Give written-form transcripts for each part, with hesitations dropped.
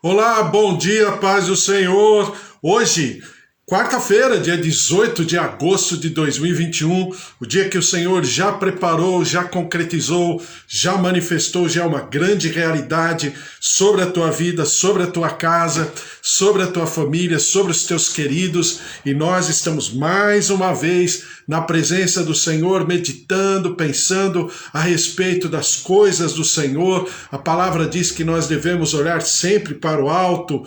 Olá, bom dia, paz do Senhor. Hoje, quarta-feira, dia 18 de agosto de 2021, o dia que o Senhor já preparou, já concretizou, já manifestou, já é uma grande realidade sobre a tua vida, sobre a tua casa, sobre a tua família, sobre os teus queridos, e nós estamos mais uma vez na presença do Senhor, meditando, pensando a respeito das coisas do Senhor. A palavra diz que nós devemos olhar sempre para o alto,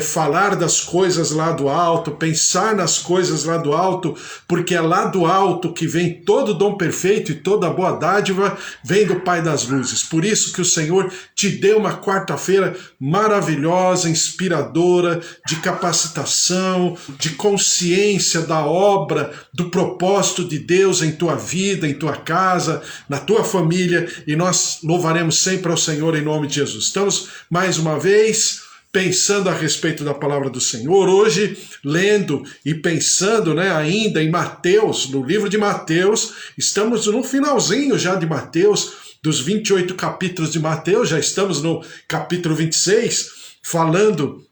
falar das coisas lá do alto, pensar nas coisas lá do alto, porque é lá do alto que vem todo dom perfeito e toda boa dádiva vem do Pai das luzes. Por isso que o Senhor te deu uma quarta-feira maravilhosa, inspiradora, de capacitação, de consciência da obra, do propósito de Deus em tua vida, em tua casa, na tua família, e nós louvaremos sempre ao Senhor em nome de Jesus. Estamos mais uma vez pensando a respeito da palavra do Senhor, hoje lendo e pensando, ainda em Mateus, no livro de Mateus. Estamos no finalzinho já de Mateus, dos 28 capítulos de Mateus, já estamos no capítulo 26, falando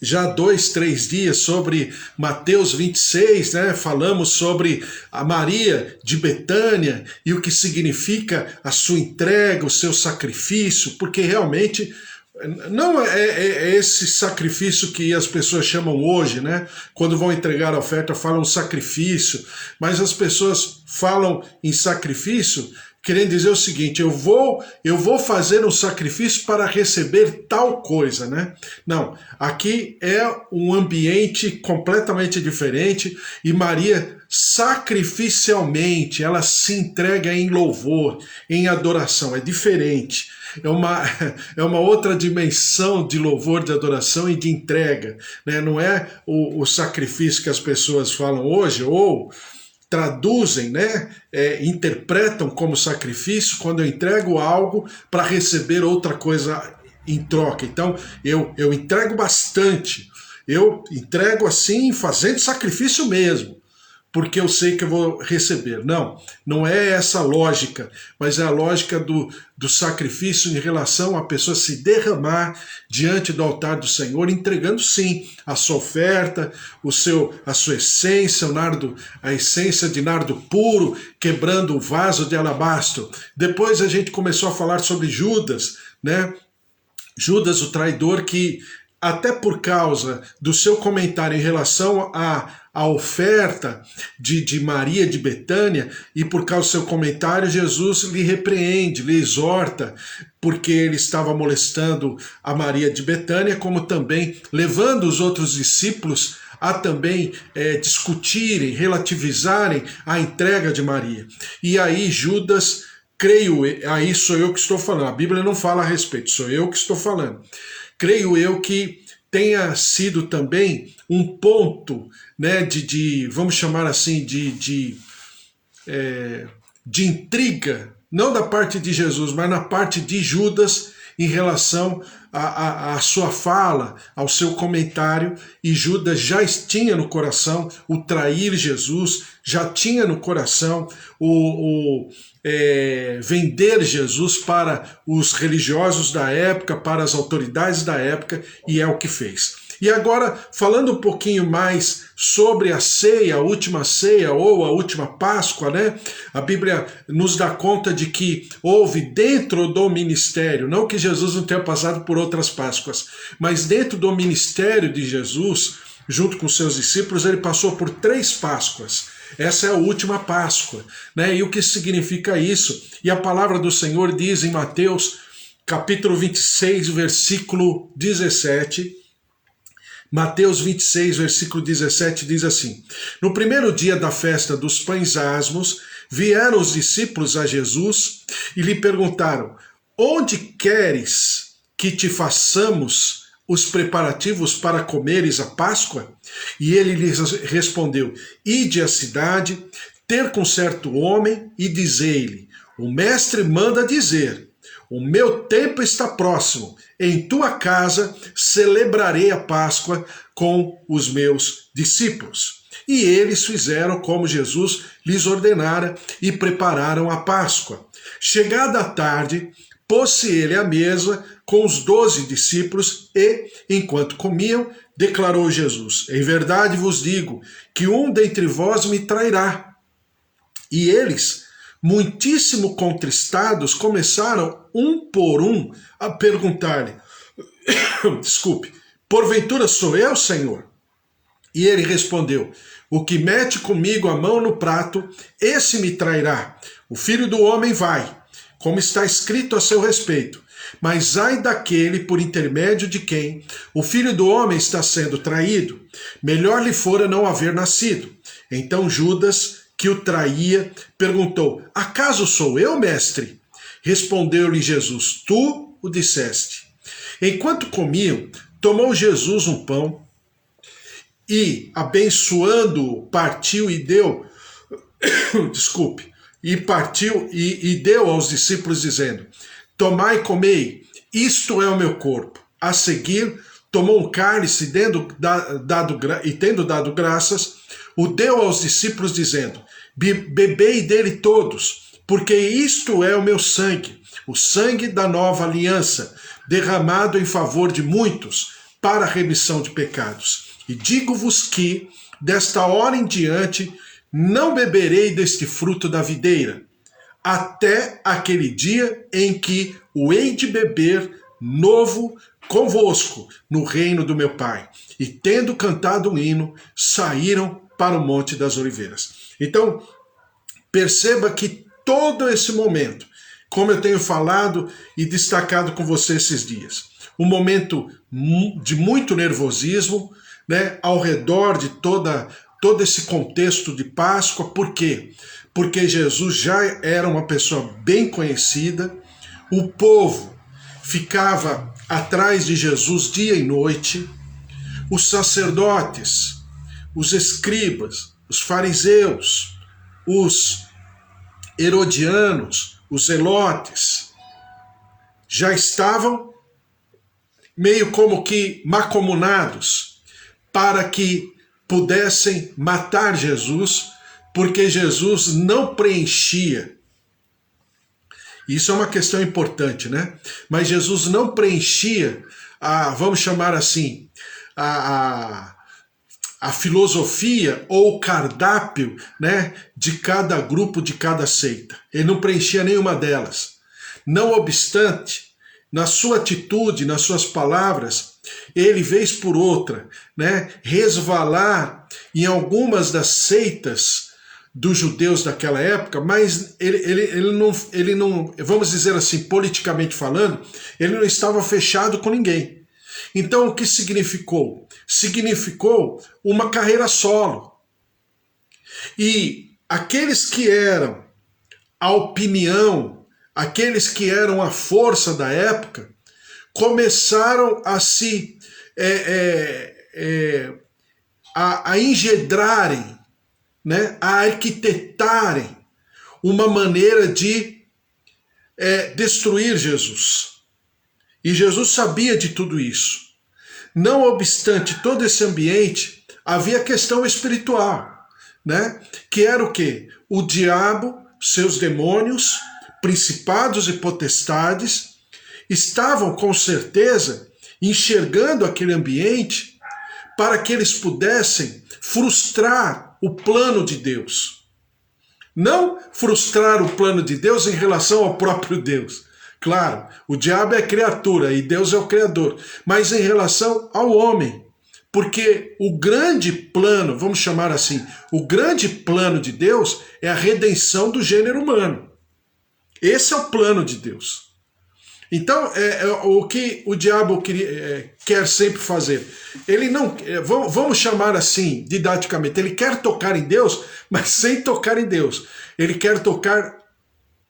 já 2-3 dias sobre Mateus 26, falamos sobre a Maria de Betânia e o que significa a sua entrega, o seu sacrifício, porque realmente não é esse sacrifício que as pessoas chamam hoje, quando vão entregar a oferta falam sacrifício, mas as pessoas falam em sacrifício querendo dizer o seguinte: eu vou fazer um sacrifício para receber tal coisa, Não, aqui é um ambiente completamente diferente, e Maria sacrificialmente, ela se entrega em louvor, em adoração, é diferente. É uma outra dimensão de louvor, de adoração e de entrega, Não é o sacrifício que as pessoas falam hoje, ou traduzem, interpretam como sacrifício quando eu entrego algo para receber outra coisa em troca. Então, eu entrego bastante, eu entrego assim, fazendo sacrifício mesmo, porque eu sei que eu vou receber. Não é essa a lógica, mas é a lógica do sacrifício em relação a pessoa se derramar diante do altar do Senhor, entregando sim a sua oferta, a sua essência, a essência de nardo puro, quebrando o vaso de alabastro. Depois a gente começou a falar sobre Judas, Judas, o traidor, que até por causa do seu comentário em relação à oferta de Maria de Betânia, e por causa do seu comentário, Jesus lhe repreende, lhe exorta, porque ele estava molestando a Maria de Betânia, como também levando os outros discípulos a também discutirem, relativizarem a entrega de Maria. E aí Judas, creio, aí sou eu que estou falando, a Bíblia não fala a respeito, sou eu que estou falando. Creio eu que tenha sido também um ponto, vamos chamar assim, de intriga, não da parte de Jesus, mas na parte de Judas, em relação à sua fala, ao seu comentário, e Judas já tinha no coração o trair Jesus, já tinha no coração vender Jesus para os religiosos da época, para as autoridades da época, e é o que fez. E agora, falando um pouquinho mais sobre a ceia, a última ceia ou a última Páscoa, A Bíblia nos dá conta de que houve dentro do ministério, não que Jesus não tenha passado por outras Páscoas, mas dentro do ministério de Jesus, junto com seus discípulos, ele passou por 3 Páscoas. Essa é a última Páscoa, E o que significa isso? E a palavra do Senhor diz em Mateus, capítulo 26, versículo 17... Mateus 26, versículo 17 diz assim: no primeiro dia da festa dos pães asmos, vieram os discípulos a Jesus e lhe perguntaram: onde queres que te façamos os preparativos para comeres a Páscoa? E ele lhes respondeu: ide à cidade, ter com certo homem e dizei-lhe: o mestre manda dizer, o meu tempo está próximo, em tua casa celebrarei a Páscoa com os meus discípulos. E eles fizeram como Jesus lhes ordenara e prepararam a Páscoa. Chegada a tarde, pôs-se ele à mesa com os 12 discípulos e, enquanto comiam, declarou Jesus: em verdade vos digo que um dentre vós me trairá. E eles, muitíssimo contristados, começaram um por um a perguntar-lhe: desculpe, porventura sou eu, Senhor? E ele respondeu: o que mete comigo a mão no prato, esse me trairá. O Filho do Homem vai, como está escrito a seu respeito. Mas ai daquele por intermédio de quem o Filho do Homem está sendo traído. Melhor lhe fora não haver nascido. Então Judas, que o traía, perguntou: acaso sou eu, mestre? Respondeu-lhe Jesus: tu o disseste. Enquanto comiam, tomou Jesus um pão e, abençoando-o, partiu e deu, desculpe, e partiu e deu aos discípulos, dizendo: tomai e comei, isto é o meu corpo. A seguir, tomou um cálice e tendo dado graças, o deu aos discípulos, dizendo: bebei dele todos, porque isto é o meu sangue, o sangue da nova aliança, derramado em favor de muitos, para a remissão de pecados. E digo-vos que, desta hora em diante, não beberei deste fruto da videira, até aquele dia em que o hei de beber novo convosco no reino do meu Pai. E tendo cantado um hino, saíram para o Monte das Oliveiras. Então, perceba que todo esse momento, como eu tenho falado e destacado com você esses dias, um momento de muito nervosismo, né, ao redor de todo esse contexto de Páscoa. Por quê? Porque Jesus já era uma pessoa bem conhecida, o povo ficava atrás de Jesus dia e noite, os sacerdotes, os escribas, os fariseus, os herodianos, os zelotes, já estavam meio como que macomunados para que pudessem matar Jesus, porque Jesus não preenchia. Isso é uma questão importante, né? Mas Jesus não preenchia vamos chamar assim, a filosofia ou o cardápio, né, de cada grupo, de cada seita. Ele não preenchia nenhuma delas. Não obstante, na sua atitude, nas suas palavras, ele, vez por outra, né, resvalar em algumas das seitas dos judeus daquela época, mas ele não, vamos dizer assim, politicamente falando, ele não estava fechado com ninguém. Então, o que significou? Significou uma carreira solo. E aqueles que eram a opinião, aqueles que eram a força da época, começaram a se a engendrarem, né, a arquitetarem uma maneira de destruir Jesus. E Jesus sabia de tudo isso. Não obstante todo esse ambiente, havia questão espiritual, né? Que era o quê? O diabo, seus demônios, principados e potestades, estavam com certeza enxergando aquele ambiente para que eles pudessem frustrar o plano de Deus. Não frustrar o plano de Deus em relação ao próprio Deus. Claro, o diabo é criatura e Deus é o criador, mas em relação ao homem. Porque o grande plano, vamos chamar assim, o grande plano de Deus é a redenção do gênero humano. Esse é o plano de Deus. Então, o que o diabo quer sempre fazer? Ele não, vamos chamar assim, didaticamente, ele quer tocar em Deus, mas sem tocar em Deus. Ele quer tocar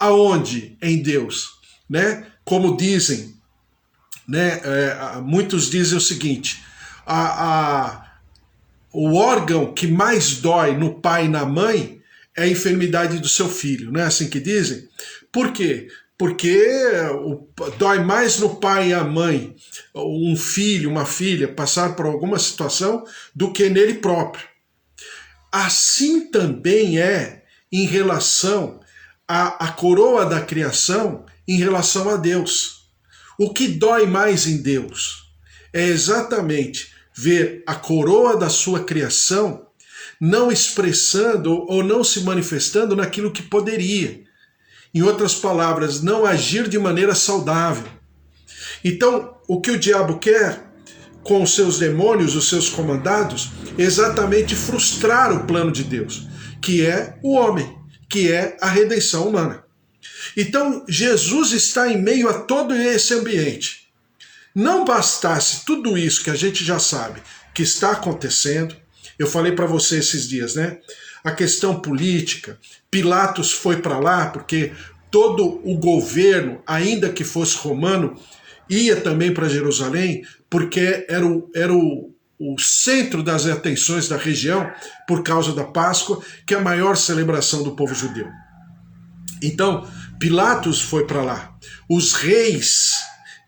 aonde? Em Deus. Né? Como dizem, né? Muitos dizem o seguinte: o órgão que mais dói no pai e na mãe é a enfermidade do seu filho, não é assim que dizem? Por quê? Porque dói mais no pai e a mãe, um filho, uma filha, passar por alguma situação, do que nele próprio. Assim também é em relação à coroa da criação em relação a Deus. O que dói mais em Deus é exatamente ver a coroa da sua criação não expressando ou não se manifestando naquilo que poderia. Em outras palavras, não agir de maneira saudável. Então, o que o diabo quer com os seus demônios, os seus comandados, é exatamente frustrar o plano de Deus, que é o homem, que é a redenção humana. Então, Jesus está em meio a todo esse ambiente. Não bastasse tudo isso que a gente já sabe que está acontecendo, eu falei para você esses dias, né? A questão política, Pilatos foi para lá porque todo o governo, ainda que fosse romano, ia também para Jerusalém, porque era o centro das atenções da região, por causa da Páscoa, que é a maior celebração do povo judeu. Então, Pilatos foi para lá. Os reis,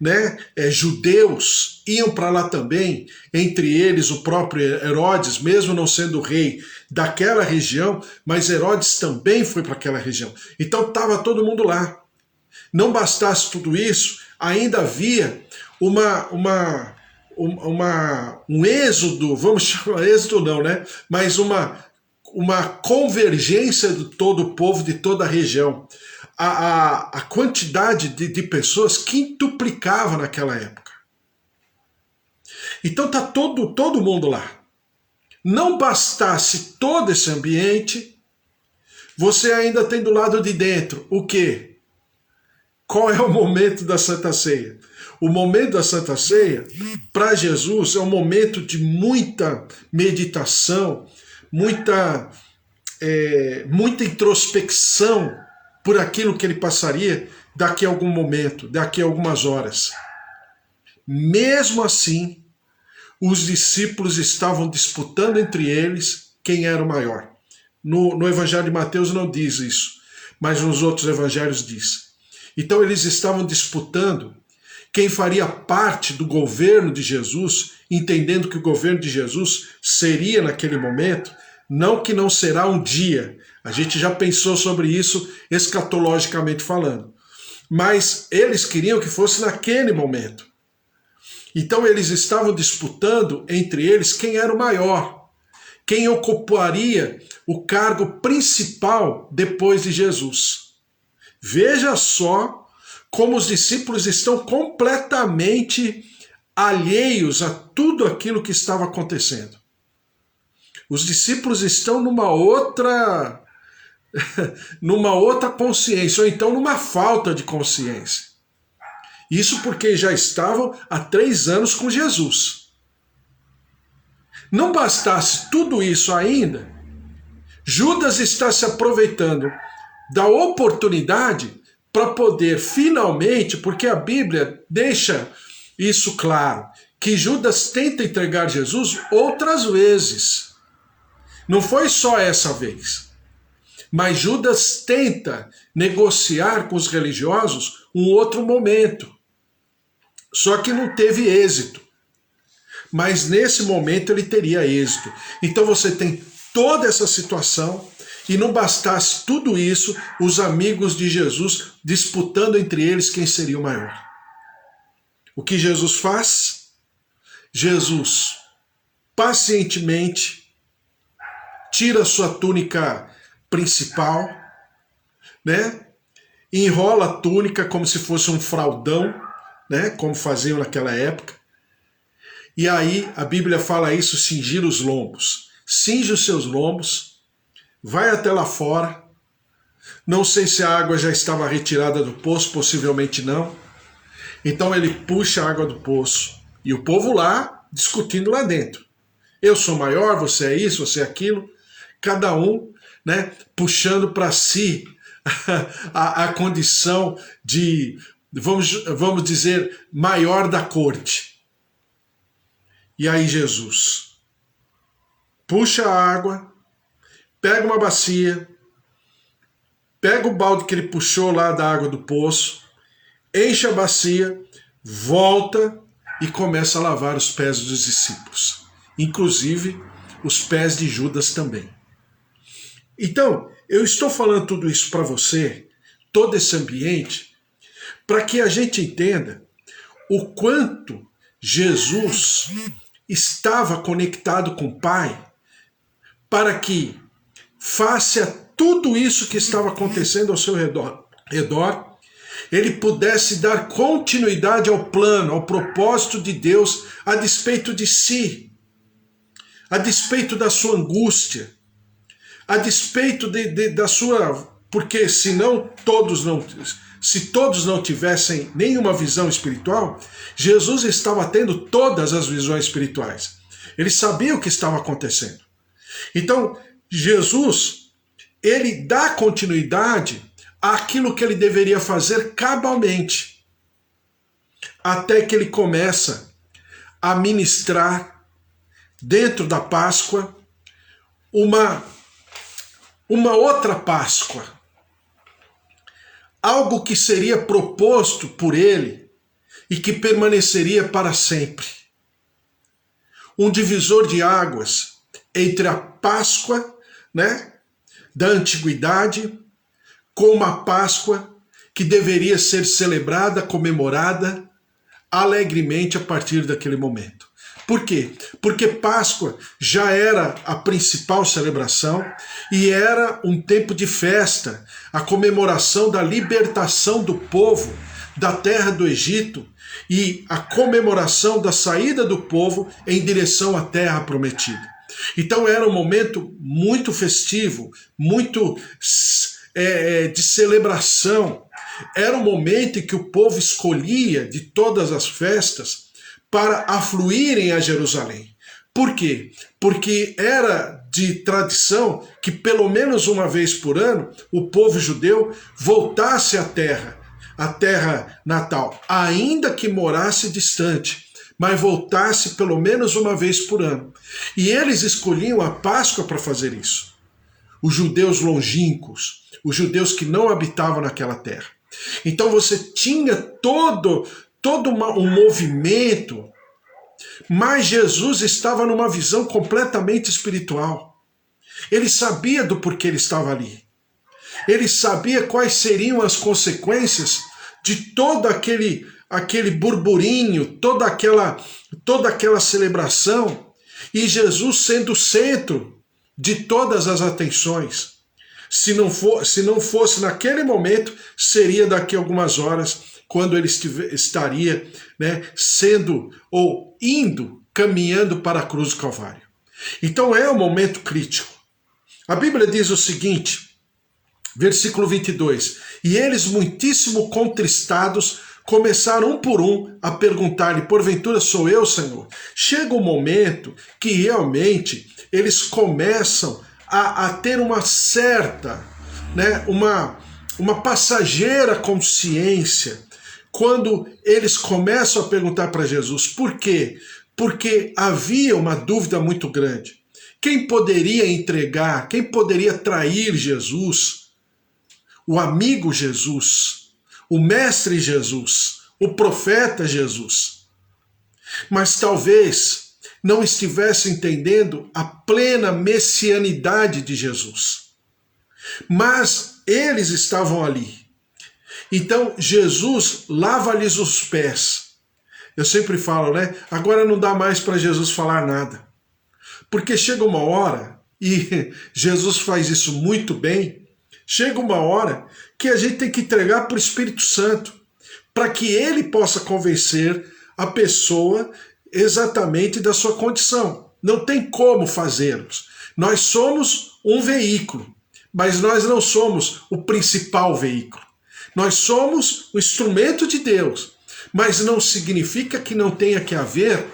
né, judeus iam para lá também, entre eles o próprio Herodes, mesmo não sendo rei daquela região, mas Herodes também foi para aquela região. Então estava todo mundo lá. Não bastasse tudo isso, ainda havia um êxodo, vamos chamar êxodo não, né? Mas uma convergência de todo o povo, de toda a região. A quantidade de pessoas quintuplicava naquela época. Então está todo mundo lá. Não bastasse todo esse ambiente, você ainda tem do lado de dentro o quê? Qual é o momento da Santa Ceia? O momento da Santa Ceia, para Jesus, é um momento de muita meditação, muita introspecção por aquilo que ele passaria daqui a algum momento, daqui a algumas horas. Mesmo assim, os discípulos estavam disputando entre eles quem era o maior. No Evangelho de Mateus não diz isso, mas nos outros evangelhos diz. Então eles estavam disputando quem faria parte do governo de Jesus, entendendo que o governo de Jesus seria naquele momento, não que não será um dia. A gente já pensou sobre isso escatologicamente falando. Mas eles queriam que fosse naquele momento. Então eles estavam disputando entre eles quem era o maior, quem ocuparia o cargo principal depois de Jesus. Veja só como os discípulos estão completamente alheios a tudo aquilo que estava acontecendo. Os discípulos estão numa outra consciência, ou então numa falta de consciência. Isso porque já estavam há 3 anos com Jesus. Não bastasse tudo isso ainda, Judas está se aproveitando da oportunidade para poder finalmente, porque a Bíblia deixa isso claro, que Judas tenta entregar Jesus outras vezes. Não foi só essa vez. Mas Judas tenta negociar com os religiosos um outro momento. Só que não teve êxito. Mas nesse momento ele teria êxito. Então você tem toda essa situação, e não bastasse tudo isso, os amigos de Jesus disputando entre eles quem seria o maior. O que Jesus faz? Jesus pacientemente tira sua túnica principal, né? Enrola a túnica como se fosse um fraldão, né? Como faziam naquela época. E aí a Bíblia fala isso, cingir os lombos. Cinge os seus lombos, vai até lá fora. Não sei se a água já estava retirada do poço, possivelmente não. Então ele puxa a água do poço. E o povo lá, discutindo lá dentro. Eu sou maior, você é isso, você é aquilo. Cada um, né, puxando para si a condição de, vamos dizer, maior da corte. E aí Jesus puxa a água, pega uma bacia, pega o balde que ele puxou lá da água do poço, enche a bacia, volta e começa a lavar os pés dos discípulos, inclusive os pés de Judas também. Então, eu estou falando tudo isso para você, todo esse ambiente, para que a gente entenda o quanto Jesus estava conectado com o Pai, para que, face a tudo isso que estava acontecendo ao seu redor, ele pudesse dar continuidade ao plano, ao propósito de Deus, a despeito de si, a despeito da sua angústia, a despeito da sua... Porque se todos não tivessem nenhuma visão espiritual, Jesus estava tendo todas as visões espirituais. Ele sabia o que estava acontecendo. Então, Jesus, ele dá continuidade àquilo que ele deveria fazer cabalmente, até que ele começa a ministrar dentro da Páscoa uma outra Páscoa. Algo que seria proposto por ele e que permaneceria para sempre. Um divisor de águas entre a Páscoa, da antiguidade, com uma Páscoa que deveria ser celebrada, comemorada alegremente a partir daquele momento. Por quê? Porque Páscoa já era a principal celebração e era um tempo de festa, a comemoração da libertação do povo da terra do Egito e a comemoração da saída do povo em direção à terra prometida. Então era um momento muito festivo, muito de celebração. Era um momento em que o povo escolhia de todas as festas para afluírem a Jerusalém. Por quê? Porque era de tradição que pelo menos uma vez por ano o povo judeu voltasse à terra natal, ainda que morasse distante, mas voltasse pelo menos uma vez por ano. E eles escolhiam a Páscoa para fazer isso. Os judeus longínquos, os judeus que não habitavam naquela terra. Então você tinha todo um movimento, mas Jesus estava numa visão completamente espiritual. Ele sabia do porquê ele estava ali. Ele sabia quais seriam as consequências de todo aquele burburinho, toda aquela celebração, e Jesus sendo o centro de todas as atenções. Se não fosse naquele momento, seria daqui a algumas horas, quando ele estaria caminhando para a cruz do Calvário. Então é um momento crítico. A Bíblia diz o seguinte, versículo 22, e eles, muitíssimo contristados, começaram um por um a perguntar-lhe, porventura sou eu, Senhor? Chega um momento que realmente eles começam a ter uma certa, uma passageira consciência, quando eles começam a perguntar para Jesus. Por quê? Porque havia uma dúvida muito grande. Quem poderia entregar, quem poderia trair Jesus? O amigo Jesus, o mestre Jesus, o profeta Jesus. Mas talvez não estivesse entendendo a plena messianidade de Jesus. Mas eles estavam ali. Então Jesus lava-lhes os pés. Eu sempre falo, agora não dá mais para Jesus falar nada. Porque chega uma hora, e Jesus faz isso muito bem, chega uma hora que a gente tem que entregar para o Espírito Santo, para que ele possa convencer a pessoa exatamente da sua condição. Não tem como fazê-los. Nós somos um veículo, mas nós não somos o principal veículo. Nós somos o instrumento de Deus, mas não significa que não tenha que haver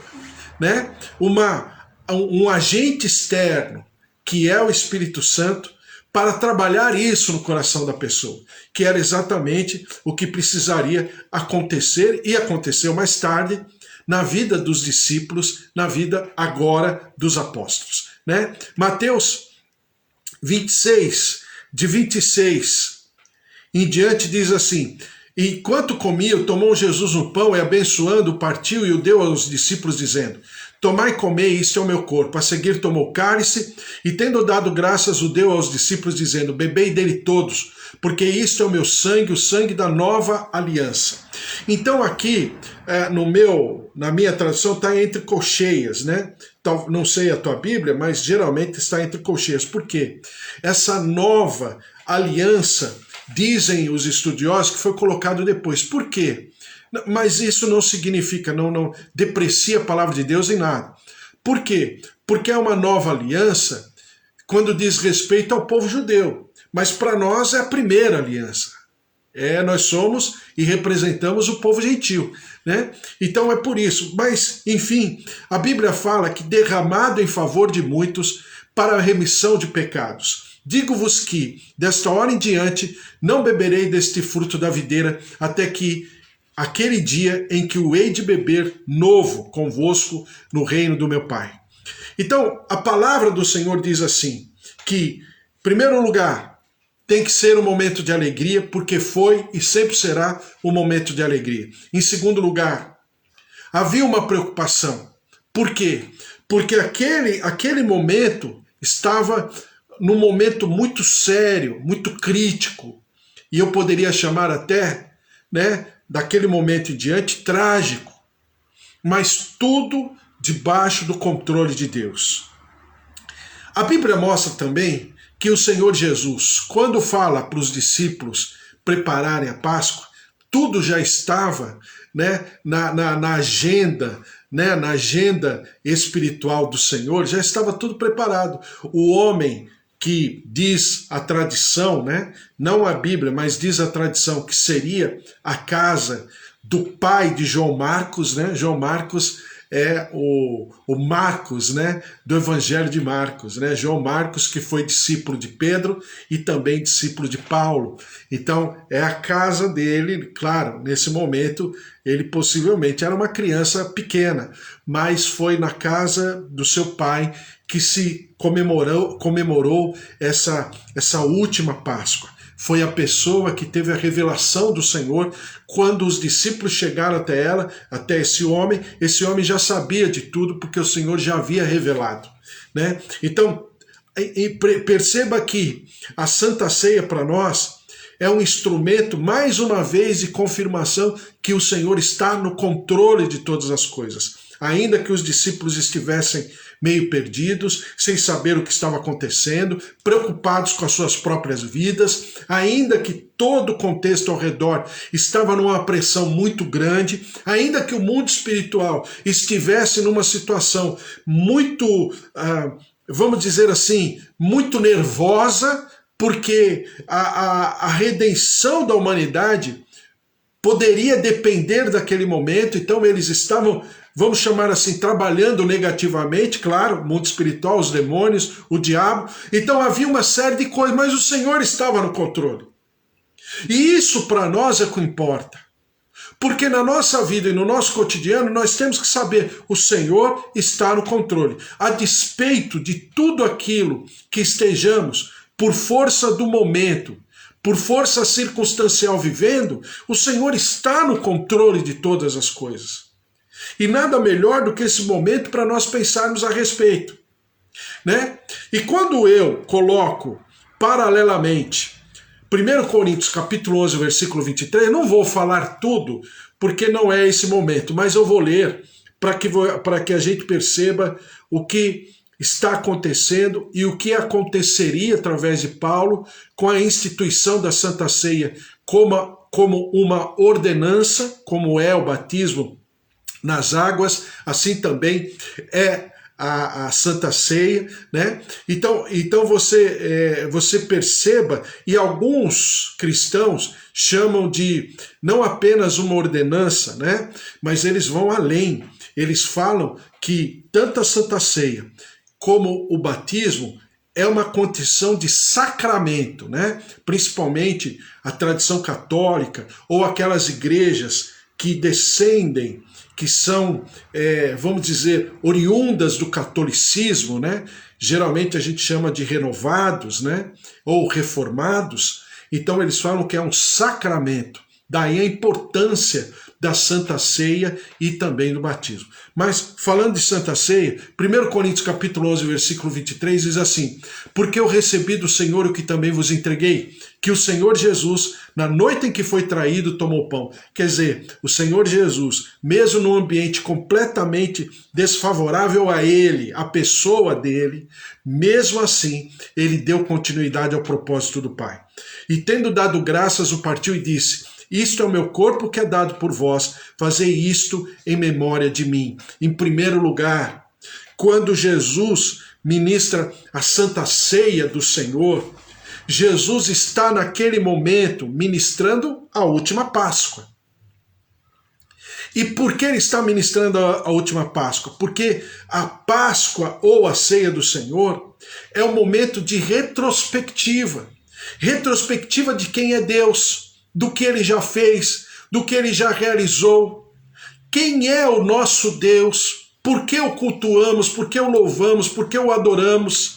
um agente externo, que é o Espírito Santo, para trabalhar isso no coração da pessoa, que era exatamente o que precisaria acontecer, e aconteceu mais tarde, na vida dos discípulos, na vida agora dos apóstolos. Mateus 26, de 26 em diante diz assim, enquanto comiam, tomou Jesus um pão e abençoando, partiu e o deu aos discípulos, dizendo, Tomai e comei, isto é o meu corpo. A seguir tomou o cálice, e tendo dado graças, o deu aos discípulos, dizendo, bebei dele todos, porque isto é o meu sangue, o sangue da nova aliança. Então aqui, na minha tradução, está entre colcheias, né? Não sei a tua Bíblia, mas geralmente está entre colcheias. Por quê? Essa nova aliança, dizem os estudiosos, que foi colocado depois. Por quê? Mas isso não significa, não deprecia a palavra de Deus em nada. Por quê? Porque é uma nova aliança quando diz respeito ao povo judeu. Mas para nós é a primeira aliança. Nós somos e representamos o povo gentil, né? Então é por isso. Mas, enfim, a Bíblia fala que derramado em favor de muitos para a remissão de pecados. Digo-vos que, desta hora em diante, não beberei deste fruto da videira, até que aquele dia em que o hei de beber novo convosco no reino do meu Pai. Então, a palavra do Senhor diz assim, que, em primeiro lugar, tem que ser um momento de alegria, porque foi e sempre será um momento de alegria. Em segundo lugar, havia uma preocupação. Por quê? Porque aquele momento estava num momento muito sério, muito crítico, e eu poderia chamar até, né, daquele momento em diante, trágico, mas tudo debaixo do controle de Deus. A Bíblia mostra também que o Senhor Jesus, quando fala para os discípulos prepararem a Páscoa, tudo já estava, né, na agenda, né, na agenda espiritual do Senhor, já estava tudo preparado. O homem que diz a tradição, né, não a Bíblia, mas diz a tradição que seria a casa do pai de João Marcos, né? João Marcos é o Marcos, né, do Evangelho de Marcos, né? João Marcos, que foi discípulo de Pedro e também discípulo de Paulo. Então, é a casa dele, claro, nesse momento, ele possivelmente era uma criança pequena, mas foi na casa do seu pai que se comemorou essa última Páscoa. Foi a pessoa que teve a revelação do Senhor. Quando os discípulos chegaram até ela, até esse homem já sabia de tudo, porque o Senhor já havia revelado, né? Então, perceba que a Santa Ceia para nós é um instrumento, mais uma vez, de confirmação que o Senhor está no controle de todas as coisas. Ainda que os discípulos estivessem meio perdidos, sem saber o que estava acontecendo, preocupados com as suas próprias vidas, ainda que todo o contexto ao redor estava numa pressão muito grande, ainda que o mundo espiritual estivesse numa situação muito, vamos dizer assim, muito nervosa, porque a redenção da humanidade poderia depender daquele momento, então eles estavam, vamos chamar assim, trabalhando negativamente, claro, o mundo espiritual, os demônios, o diabo. Então havia uma série de coisas, mas o Senhor estava no controle. E isso para nós é o que importa. Porque na nossa vida e no nosso cotidiano nós temos que saber, o Senhor está no controle. A despeito de tudo aquilo que estejamos, por força do momento, por força circunstancial vivendo, o Senhor está no controle de todas as coisas. E nada melhor do que esse momento para nós pensarmos a respeito, né? E quando eu coloco paralelamente 1 Coríntios capítulo 11, versículo 23, eu não vou falar tudo, porque não é esse momento, mas eu vou ler para que a gente perceba o que está acontecendo e o que aconteceria através de Paulo com a instituição da Santa Ceia como uma ordenança, como é o batismo nas águas, assim também é a Santa Ceia, né? Então você perceba, e alguns cristãos chamam de não apenas uma ordenança, né? Mas eles vão além. Eles falam que tanto a Santa Ceia como o batismo é uma condição de sacramento, né? Principalmente a tradição católica ou aquelas igrejas que descendem, que são, vamos dizer, oriundas do catolicismo, né? Geralmente a gente chama de renovados, né? Ou reformados. Então eles falam que é um sacramento. Daí a importância da Santa Ceia e também do batismo. Mas, falando de Santa Ceia, 1 Coríntios capítulo 11, versículo 23, diz assim: porque eu recebi do Senhor o que também vos entreguei, que o Senhor Jesus, na noite em que foi traído, tomou pão. Quer dizer, o Senhor Jesus, mesmo num ambiente completamente desfavorável a ele, a pessoa dele, mesmo assim, ele deu continuidade ao propósito do Pai. E tendo dado graças, o partiu e disse: isto é o meu corpo que é dado por vós, fazei isto em memória de mim. Em primeiro lugar, quando Jesus ministra a Santa Ceia do Senhor, Jesus está naquele momento ministrando a última Páscoa. E por que ele está ministrando a última Páscoa? Porque a Páscoa ou a Ceia do Senhor é um momento de retrospectiva. Retrospectiva de quem é Deus, do que ele já fez, do que ele já realizou. Quem é o nosso Deus? Por que o cultuamos? Por que o louvamos? Por que o adoramos?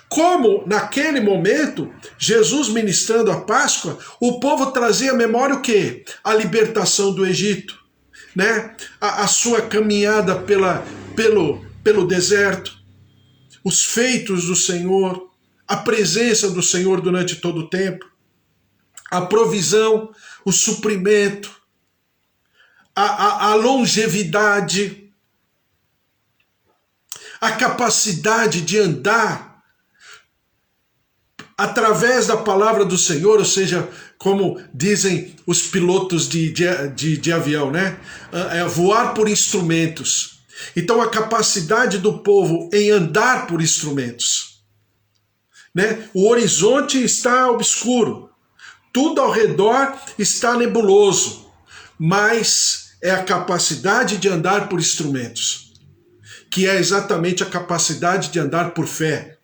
Como naquele momento, Jesus ministrando a Páscoa, o povo trazia à memória o quê? A libertação do Egito, né? A sua caminhada pelo deserto, os feitos do Senhor, a presença do Senhor durante todo o tempo, a provisão, o suprimento, a longevidade, a capacidade de andar através da palavra do Senhor, ou seja, como dizem os pilotos de avião, né? Voar por instrumentos. Então a capacidade do povo em andar por instrumentos, né? O horizonte está obscuro, tudo ao redor está nebuloso, mas é a capacidade de andar por instrumentos, que é exatamente a capacidade de andar por fé,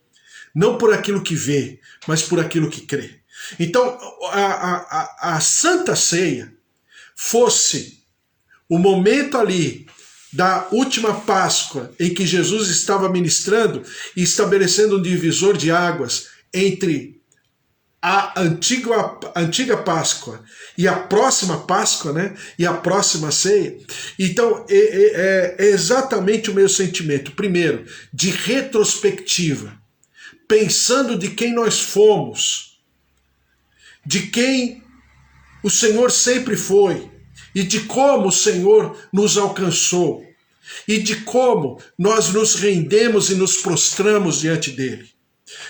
não por aquilo que vê, mas por aquilo que crê. Então, a Santa Ceia fosse o momento ali da última Páscoa em que Jesus estava ministrando e estabelecendo um divisor de águas entre a antiga Páscoa e a próxima Páscoa, né? E a próxima ceia. Então, é exatamente o meu sentimento. Primeiro, de retrospectiva, pensando de quem nós fomos, de quem o Senhor sempre foi, e de como o Senhor nos alcançou, e de como nós nos rendemos e nos prostramos diante dele.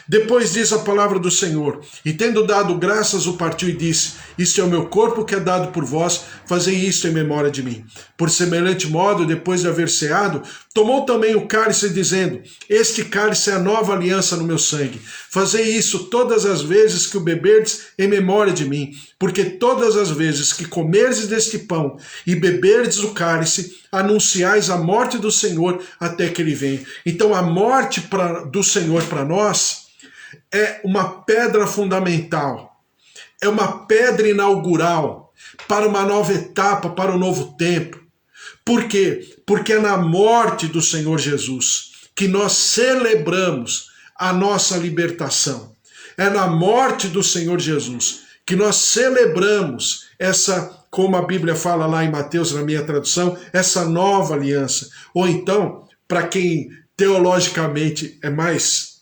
Depois diz a palavra do Senhor: e tendo dado graças, o partiu e disse: isto é o meu corpo que é dado por vós, fazei isto em memória de mim. Por semelhante modo, depois de haver ceado, tomou também o cálice, dizendo: este cálice é a nova aliança no meu sangue. Fazei isso todas as vezes que o beberdes em memória de mim. Porque todas as vezes que comerdes deste pão e beberdes o cálice, anunciais a morte do Senhor até que ele venha. Então a morte do Senhor para nós é uma pedra fundamental, é uma pedra inaugural para uma nova etapa, para um novo tempo. Por quê? Porque é na morte do Senhor Jesus que nós celebramos a nossa libertação. É na morte do Senhor Jesus que nós celebramos essa, como a Bíblia fala lá em Mateus, na minha tradução, essa nova aliança. Ou então, para quem teologicamente é mais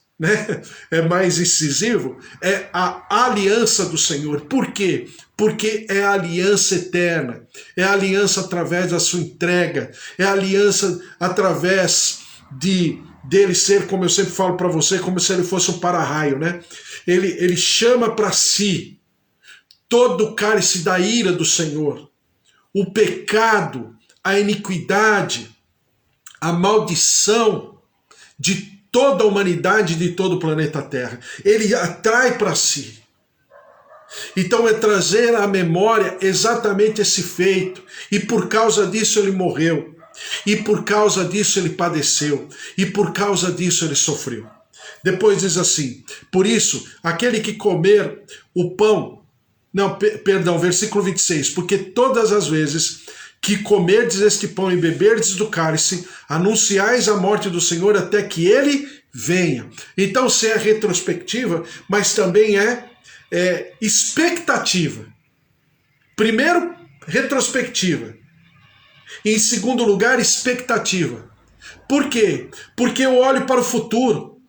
incisivo, é a aliança do Senhor. Por quê? Porque é a aliança eterna, é a aliança através da sua entrega, é a aliança através dele ser, como eu sempre falo para você, como se ele fosse um para-raio, né? Ele chama para si todo o cálice da ira do Senhor, o pecado, a iniquidade, a maldição de toda a humanidade, de todo o planeta Terra. Ele atrai para si. Então é trazer à memória exatamente esse feito. E por causa disso ele morreu. E por causa disso ele padeceu. E por causa disso ele sofreu. Depois diz assim: por isso, aquele que comer o pão... Não, perdão, versículo 26. Porque todas as vezes que comerdes este pão e beberdes do cálice, anunciais a morte do Senhor até que ele venha. Então, se é retrospectiva, mas também é expectativa. Primeiro, retrospectiva. Em segundo lugar, expectativa. Por quê? Porque eu olho para o futuro.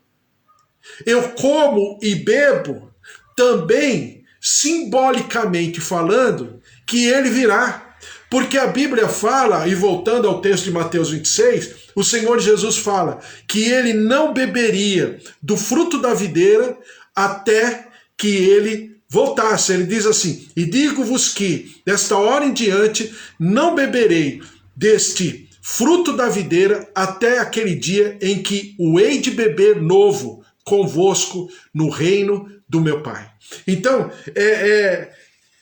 Eu como e bebo também, simbolicamente falando, que ele virá. Porque a Bíblia fala, e voltando ao texto de Mateus 26, o Senhor Jesus fala que ele não beberia do fruto da videira até que ele voltasse. Ele diz assim: e digo-vos que, desta hora em diante, não beberei deste fruto da videira até aquele dia em que o hei de beber novo convosco no reino do meu Pai. Então, é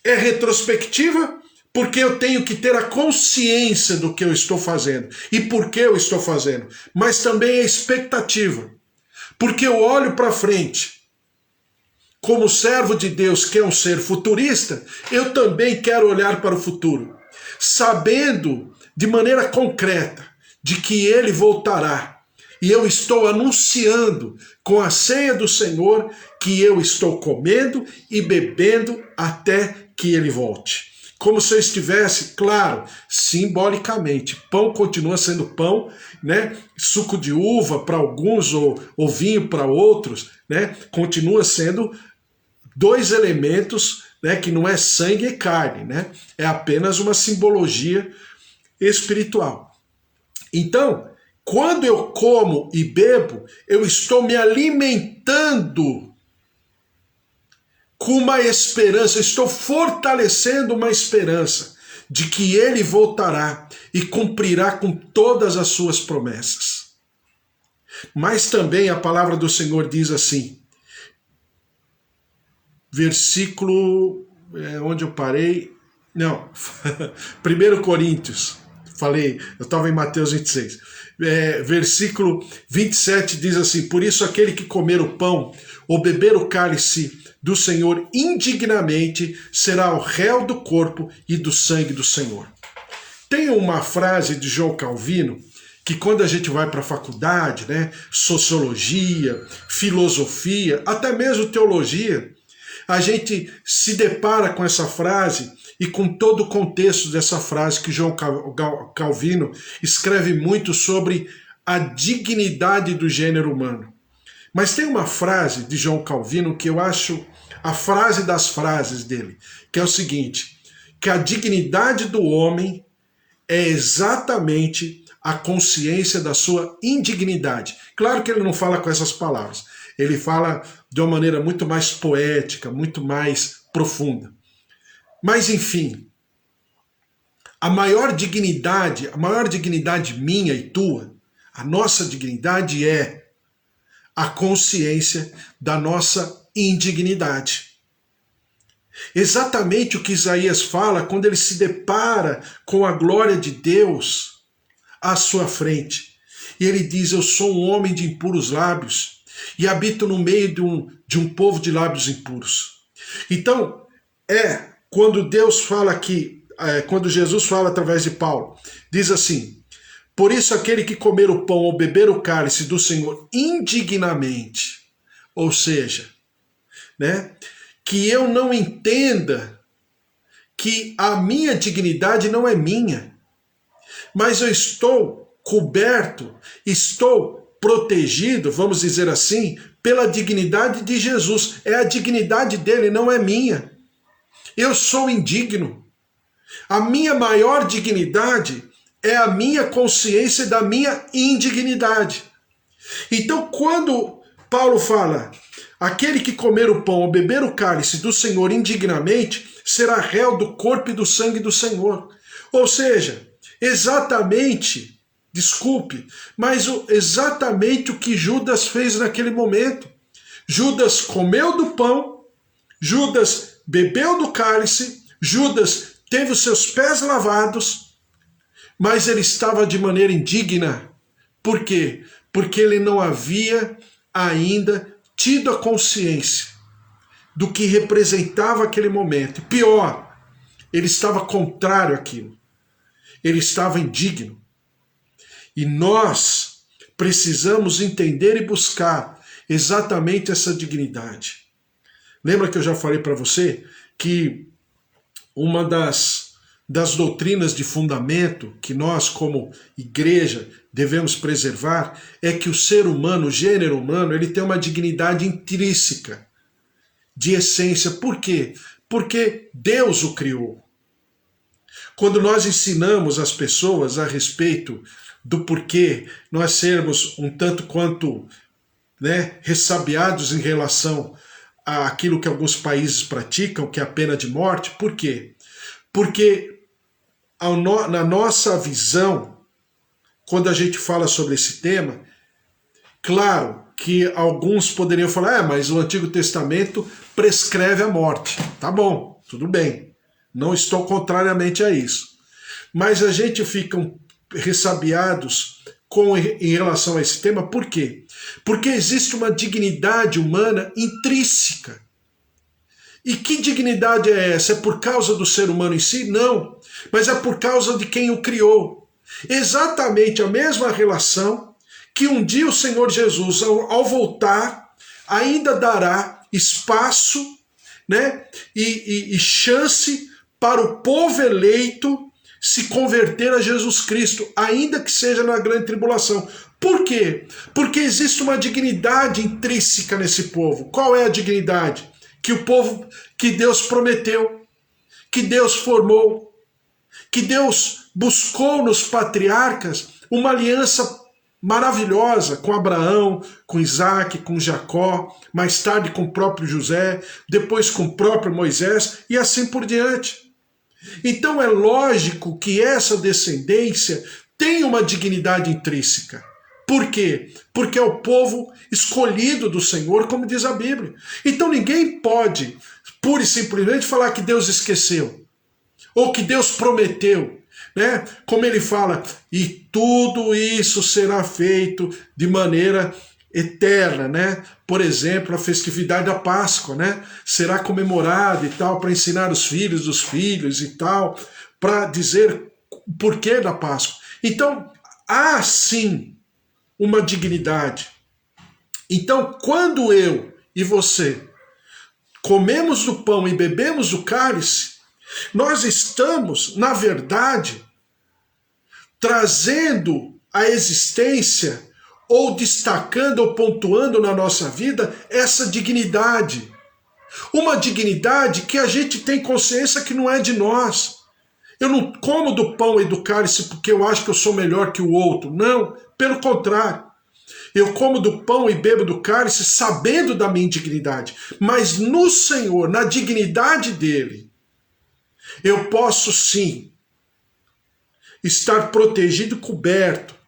retrospectiva, porque eu tenho que ter a consciência do que eu estou fazendo e por que eu estou fazendo, mas também é expectativa, porque eu olho para frente. Como servo de Deus, que é um ser futurista, eu também quero olhar para o futuro, sabendo de maneira concreta de que ele voltará. E eu estou anunciando com a ceia do Senhor que eu estou comendo e bebendo até que ele volte. Como se eu estivesse, claro, simbolicamente, pão continua sendo pão, né? Suco de uva para alguns ou vinho para outros, né? Continua sendo dois elementos, né? Que não é sangue e carne, né? É apenas uma simbologia espiritual. Então, quando eu como e bebo, eu estou me alimentando com uma esperança, estou fortalecendo uma esperança de que ele voltará e cumprirá com todas as suas promessas. Mas também a palavra do Senhor diz assim, versículo, onde eu parei, não, 1 Coríntios, falei, eu estava em Mateus 26, versículo 27 diz assim, por isso aquele que comer o pão ou beber o cálice do Senhor indignamente será o réu do corpo e do sangue do Senhor. Tem uma frase de João Calvino, que quando a gente vai para a faculdade, né, sociologia, filosofia, até mesmo teologia, a gente se depara com essa frase e com todo o contexto dessa frase que João Calvino escreve muito sobre a dignidade do gênero humano. Mas tem uma frase de João Calvino que eu acho a frase das frases dele, que é o seguinte, que a dignidade do homem é exatamente a consciência da sua indignidade. Claro que ele não fala com essas palavras, ele fala de uma maneira muito mais poética, muito mais profunda. Mas enfim, a maior dignidade minha e tua, a nossa dignidade é a consciência da nossa indignidade. Exatamente o que Isaías fala quando ele se depara com a glória de Deus à sua frente. E ele diz, eu sou um homem de impuros lábios e habito no meio de um povo de lábios impuros. Então, quando Deus fala aqui, quando Jesus fala através de Paulo, diz assim, por isso aquele que comer o pão ou beber o cálice do Senhor indignamente, ou seja, né, que eu não entenda que a minha dignidade não é minha, mas eu estou coberto, estou protegido, vamos dizer assim, pela dignidade de Jesus. É a dignidade dele, não é minha. Eu sou indigno. A minha maior dignidade é a minha consciência da minha indignidade. Então, quando Paulo fala, aquele que comer o pão ou beber o cálice do Senhor indignamente, será réu do corpo e do sangue do Senhor. Ou seja, exatamente, desculpe, mas exatamente o que Judas fez naquele momento. Judas comeu do pão, Judas bebeu do cálice, Judas teve os seus pés lavados, mas ele estava de maneira indigna. Por quê? Porque ele não havia ainda tido a consciência do que representava aquele momento. Pior, ele estava contrário àquilo. Ele estava indigno. E nós precisamos entender e buscar exatamente essa dignidade. Lembra que eu já falei para você que uma das das doutrinas de fundamento que nós, como igreja, devemos preservar, é que o ser humano, o gênero humano, ele tem uma dignidade intrínseca, de essência. Por quê? Porque Deus o criou. Quando nós ensinamos as pessoas a respeito do porquê nós sermos um tanto quanto, né, ressabiados em relação àquilo que alguns países praticam, que é a pena de morte, por quê? Porque na nossa visão, quando a gente fala sobre esse tema, claro que alguns poderiam falar, mas o Antigo Testamento prescreve a morte. Tá bom, tudo bem. Não estou contrariamente a isso. Mas a gente fica ressabiados em relação a esse tema, por quê? Porque existe uma dignidade humana intrínseca. E que dignidade é essa? É por causa do ser humano em si? Não. Mas é por causa de quem o criou. Exatamente a mesma relação que um dia o Senhor Jesus, ao voltar, ainda dará espaço, né, e chance para o povo eleito se converter a Jesus Cristo, ainda que seja na grande tribulação. Por quê? Porque existe uma dignidade intrínseca nesse povo. Qual é a dignidade? Que o povo, que Deus prometeu, que Deus formou, que Deus buscou nos patriarcas uma aliança maravilhosa com Abraão, com Isaac, com Jacó, mais tarde com o próprio José, depois com o próprio Moisés e assim por diante. Então é lógico que essa descendência tem uma dignidade intrínseca. Por quê? Porque é o povo escolhido do Senhor, como diz a Bíblia. Então ninguém pode, pura e simplesmente, falar que Deus esqueceu, ou que Deus prometeu, né? Como ele fala, e tudo isso será feito de maneira eterna, né? Por exemplo, a festividade da Páscoa, né? Será comemorada e tal, para ensinar os filhos dos filhos e tal, para dizer o porquê da Páscoa. Então, há sim uma dignidade. Então, quando eu e você comemos do pão e bebemos do cálice, nós estamos, na verdade, trazendo à existência ou destacando ou pontuando na nossa vida essa dignidade. Uma dignidade que a gente tem consciência que não é de nós. Eu não como do pão e do cálice porque eu acho que eu sou melhor que o outro. Não, pelo contrário. Eu como do pão e bebo do cálice sabendo da minha indignidade. Mas no Senhor, na dignidade dele, eu posso sim estar protegido e coberto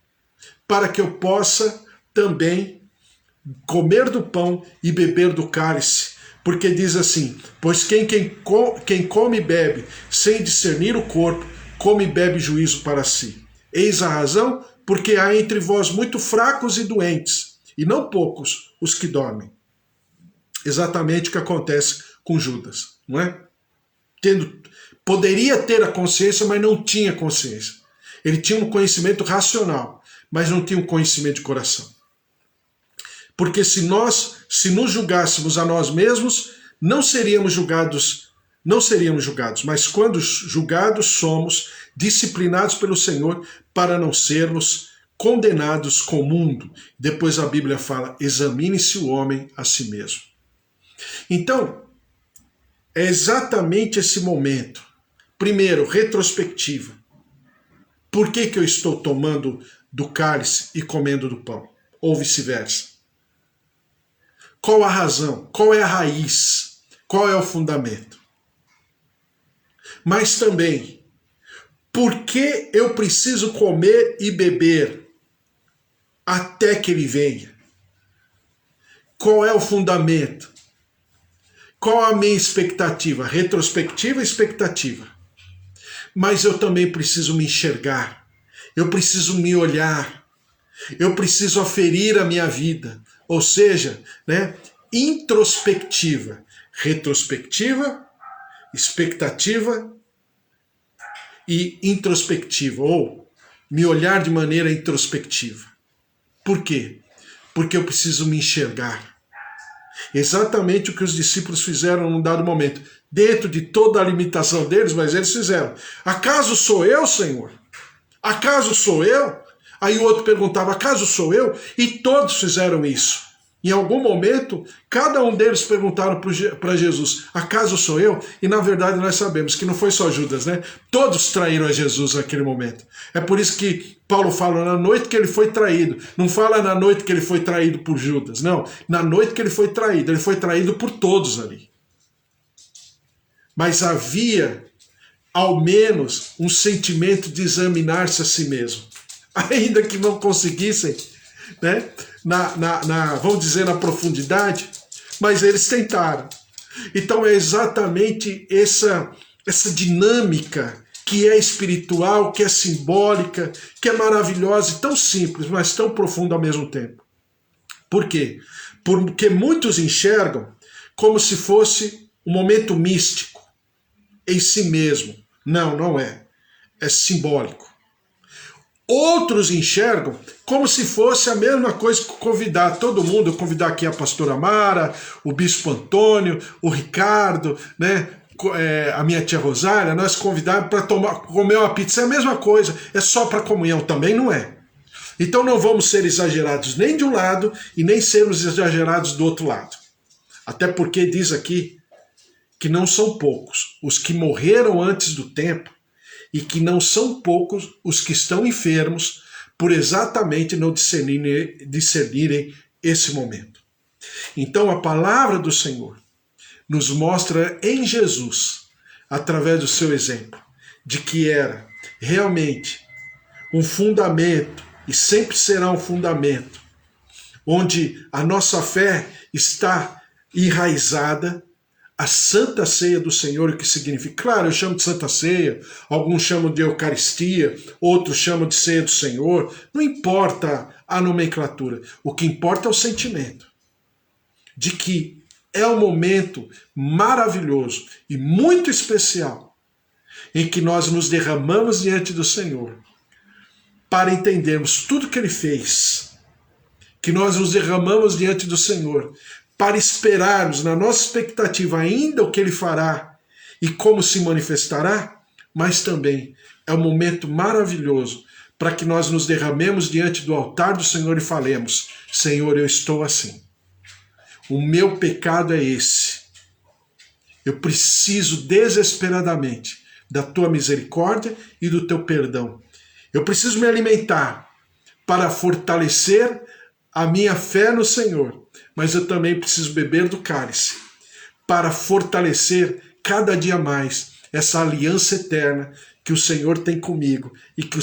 para que eu possa também comer do pão e beber do cálice. Porque diz assim, pois quem come e bebe sem discernir o corpo, come e bebe juízo para si. Eis a razão, porque há entre vós muito fracos e doentes, e não poucos os que dormem. Exatamente o que acontece com Judas, não é? Poderia ter a consciência, mas não tinha consciência. Ele tinha um conhecimento racional, mas não tinha um conhecimento de coração. Porque se nos julgássemos a nós mesmos, não seríamos julgados, mas quando julgados somos disciplinados pelo Senhor para não sermos condenados com o mundo. Depois a Bíblia fala, examine-se o homem a si mesmo. Então, é exatamente esse momento. Primeiro, retrospectiva. Por que eu estou tomando do cálice e comendo do pão? Ou vice-versa? Qual a razão? Qual é a raiz? Qual é o fundamento? Mas também, por que eu preciso comer e beber até que ele venha? Qual é o fundamento? Qual a minha expectativa? Retrospectiva e expectativa. Mas eu também preciso me enxergar. Eu preciso me olhar. Eu preciso aferir a minha vida. Ou seja, né, introspectiva. Retrospectiva, expectativa e introspectiva. Ou me olhar de maneira introspectiva. Por quê? Porque eu preciso me enxergar. Exatamente o que os discípulos fizeram num dado momento, dentro de toda a limitação deles, mas eles fizeram. Acaso sou eu, Senhor? Acaso sou eu? Aí o outro perguntava, acaso sou eu? E todos fizeram isso. Em algum momento, cada um deles perguntaram para Jesus, acaso sou eu? E na verdade nós sabemos que não foi só Judas, né? Todos traíram a Jesus naquele momento. É por isso que Paulo fala na noite que ele foi traído. Não fala na noite que ele foi traído por Judas, não. Na noite que ele foi traído por todos ali. Mas havia, ao menos, um sentimento de examinar-se a si mesmo. Ainda que não conseguissem, né? Vamos dizer, na profundidade, mas eles tentaram. Então é exatamente essa dinâmica que é espiritual, que é simbólica, que é maravilhosa e tão simples, mas tão profunda ao mesmo tempo. Por quê? Porque muitos enxergam como se fosse um momento místico em si mesmo. Não, não é. É simbólico. Outros enxergam como se fosse a mesma coisa que convidar todo mundo, eu convidar aqui a pastora Mara, o bispo Antônio, o Ricardo, né, a minha tia Rosária, nós convidarmos para comer uma pizza, é a mesma coisa, é só para comunhão, também não é. Então não vamos ser exagerados nem de um lado e nem sermos exagerados do outro lado. Até porque diz aqui que não são poucos os que morreram antes do tempo, e que não são poucos os que estão enfermos por exatamente não discernirem esse momento. Então a palavra do Senhor nos mostra em Jesus, através do seu exemplo, de que era realmente um fundamento, e sempre será um fundamento, onde a nossa fé está enraizada, a Santa Ceia do Senhor, o que significa? Claro, eu chamo de Santa Ceia, alguns chamam de Eucaristia, outros chamam de Ceia do Senhor, não importa a nomenclatura, o que importa é o sentimento de que é um momento maravilhoso e muito especial em que nós nos derramamos diante do Senhor para entendermos tudo que Ele fez, que nós nos derramamos diante do Senhor para esperarmos na nossa expectativa ainda o que Ele fará e como se manifestará, mas também é um momento maravilhoso para que nós nos derramemos diante do altar do Senhor e falemos, Senhor, eu estou assim. O meu pecado é esse. Eu preciso desesperadamente da Tua misericórdia e do Teu perdão. Eu preciso me alimentar para fortalecer a minha fé no Senhor, mas eu também preciso beber do cálice para fortalecer cada dia mais essa aliança eterna que o Senhor tem comigo e que o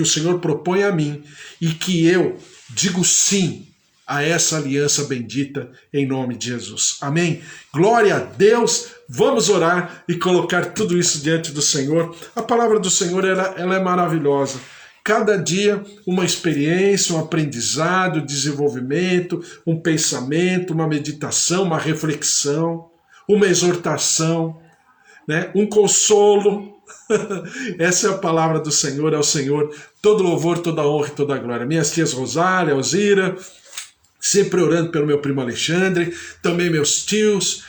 Senhor propõe a mim e que eu digo sim a essa aliança bendita em nome de Jesus. Amém? Glória a Deus! Vamos orar e colocar tudo isso diante do Senhor. A palavra do Senhor ela é maravilhosa. Cada dia uma experiência, um aprendizado, desenvolvimento, um pensamento, uma meditação, uma reflexão, uma exortação, né? Um consolo. Essa é a palavra do Senhor, ao Senhor todo louvor, toda honra e toda glória. Minhas tias Rosália, Alzira, sempre orando pelo meu primo Alexandre, também meus tios,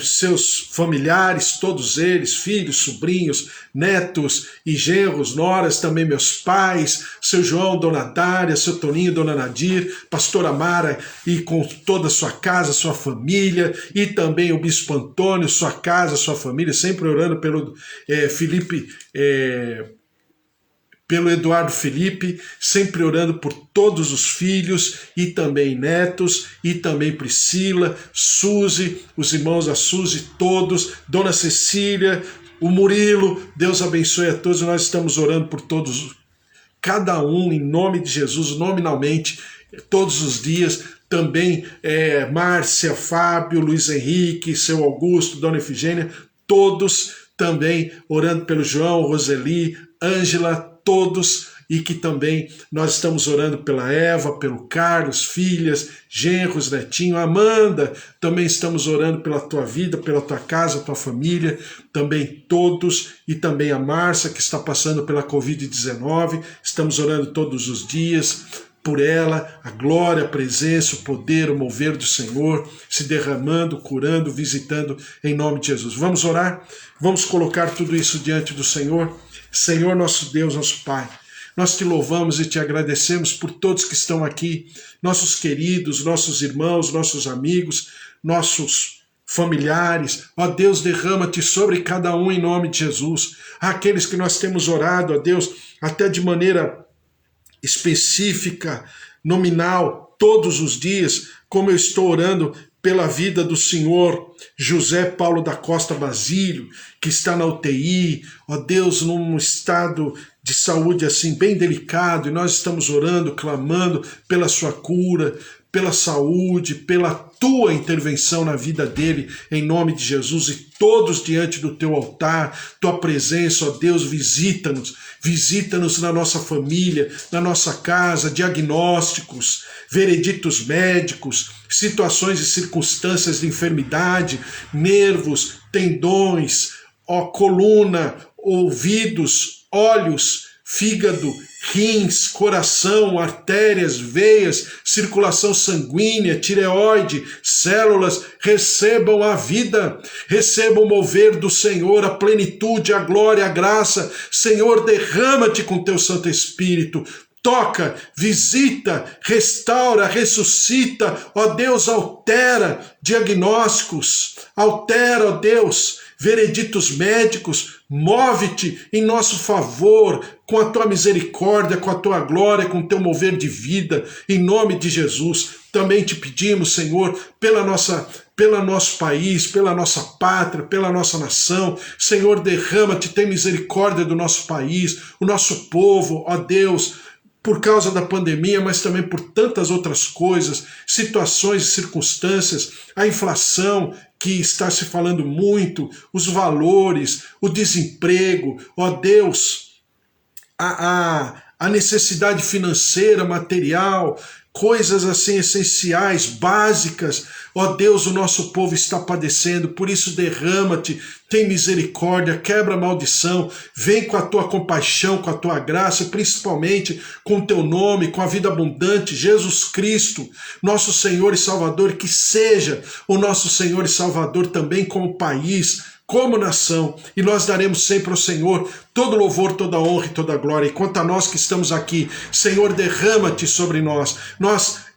seus familiares, todos eles, filhos, sobrinhos, netos e genros, noras, também meus pais, seu João, dona Dária, seu Toninho, dona Nadir, pastora Mara e com toda a sua casa, sua família, e também o bispo Antônio, sua casa, sua família, sempre orando pelo Felipe, pelo Eduardo Felipe, sempre orando por todos os filhos e também netos, e também Priscila, Suzy, os irmãos da Suzy, todos, Dona Cecília, o Murilo, Deus abençoe a todos, nós estamos orando por todos, cada um em nome de Jesus, nominalmente, todos os dias, também Márcia, Fábio, Luiz Henrique, seu Augusto, Dona Efigênia, todos também orando pelo João, Roseli, Ângela, todos, e que também nós estamos orando pela Eva, pelo Carlos, filhas, genros, netinho, Amanda, também estamos orando pela tua vida, pela tua casa, tua família, também todos, e também a Márcia, que está passando pela Covid-19, estamos orando todos os dias, por ela, a glória, a presença, o poder, o mover do Senhor, se derramando, curando, visitando, em nome de Jesus. Vamos orar? Vamos colocar tudo isso diante do Senhor? Senhor, nosso Deus, nosso Pai, nós te louvamos e te agradecemos por todos que estão aqui, nossos queridos, nossos irmãos, nossos amigos, nossos familiares. Ó Deus, derrama-te sobre cada um em nome de Jesus. Aqueles que nós temos orado, ó Deus, até de maneira específica, nominal, todos os dias, como eu estou orando pela vida do senhor José Paulo da Costa Basílio, que está na UTI, ó Deus, num estado de saúde assim bem delicado, e nós estamos orando, clamando pela sua cura, pela saúde, pela tua intervenção na vida dele, em nome de Jesus, e todos diante do teu altar, tua presença, ó Deus, visita-nos na nossa família, na nossa casa, diagnósticos, vereditos médicos, situações e circunstâncias de enfermidade, nervos, tendões, ó, coluna, ouvidos, olhos, fígado, rins, coração, artérias, veias, circulação sanguínea, tireoide, células, recebam a vida, recebam o mover do Senhor, a plenitude, a glória, a graça. Senhor, derrama-te com teu Santo Espírito, toca, visita, restaura, ressuscita, ó Deus, altera diagnósticos, altera, ó Deus, vereditos médicos, move-te em nosso favor, com a tua misericórdia, com a tua glória, com o teu mover de vida, em nome de Jesus. Também te pedimos, Senhor, pelo nosso país, pela nossa pátria, pela nossa nação. Senhor, derrama-te, tem misericórdia do nosso país, o nosso povo, ó Deus, por causa da pandemia, mas também por tantas outras coisas, situações e circunstâncias, a inflação que está se falando muito, os valores, o desemprego, ó Deus, a necessidade financeira, material, coisas assim essenciais, básicas. Ó Deus, o nosso povo está padecendo, por isso derrama-te, tem misericórdia, quebra a maldição, vem com a tua compaixão, com a tua graça, principalmente com o teu nome, com a vida abundante, Jesus Cristo, nosso Senhor e Salvador, que seja o nosso Senhor e Salvador também como país, como nação, e nós daremos sempre ao Senhor todo louvor, toda honra e toda glória. E quanto a nós que estamos aqui, Senhor, derrama-te sobre nós,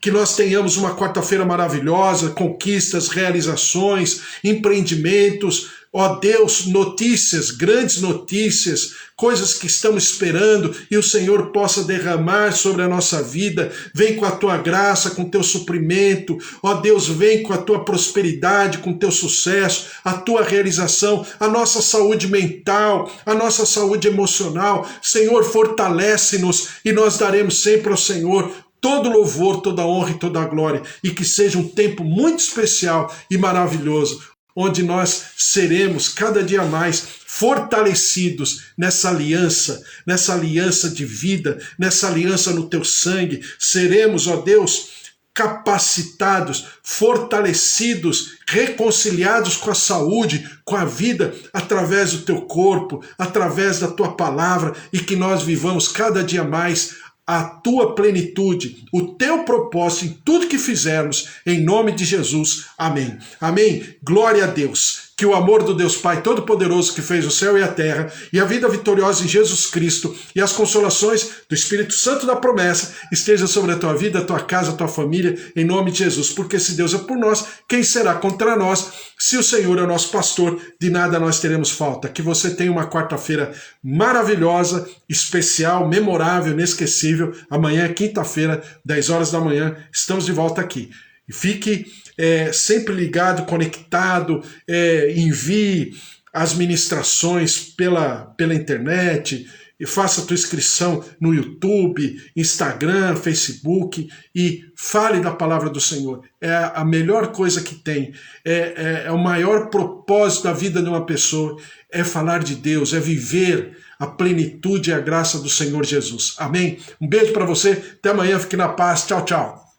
que nós tenhamos uma quarta-feira maravilhosa, conquistas, realizações, empreendimentos, ó Deus, notícias, grandes notícias, coisas que estamos esperando, e o Senhor possa derramar sobre a nossa vida. Vem com a tua graça, com o teu suprimento, ó Deus, vem com a tua prosperidade, com o teu sucesso, a tua realização, a nossa saúde mental, a nossa saúde emocional. Senhor, fortalece-nos, e nós daremos sempre ao Senhor todo louvor, toda honra e toda glória, e que seja um tempo muito especial e maravilhoso, onde nós seremos cada dia mais fortalecidos nessa aliança de vida, nessa aliança no teu sangue. Seremos, ó Deus, capacitados, fortalecidos, reconciliados com a saúde, com a vida, através do teu corpo, através da tua palavra, e que nós vivamos cada dia mais a tua plenitude, o teu propósito em tudo que fizermos, em nome de Jesus. Amém. Amém. Glória a Deus. Que o amor do Deus Pai Todo-Poderoso, que fez o céu e a terra, e a vida vitoriosa em Jesus Cristo, e as consolações do Espírito Santo da promessa, esteja sobre a tua vida, a tua casa, a tua família, em nome de Jesus. Porque se Deus é por nós, quem será contra nós? Se o Senhor é o nosso pastor, de nada nós teremos falta. Que você tenha uma quarta-feira maravilhosa, especial, memorável, inesquecível. Amanhã é quinta-feira, 10 horas da manhã, estamos de volta aqui. E fique sempre ligado, conectado, envie as ministrações pela internet, e faça a tua inscrição no YouTube, Instagram, Facebook, e fale da palavra do Senhor. É a melhor coisa que tem, é o maior propósito da vida de uma pessoa, é falar de Deus, é viver a plenitude e a graça do Senhor Jesus. Amém? Um beijo para você, até amanhã, fique na paz, tchau, tchau.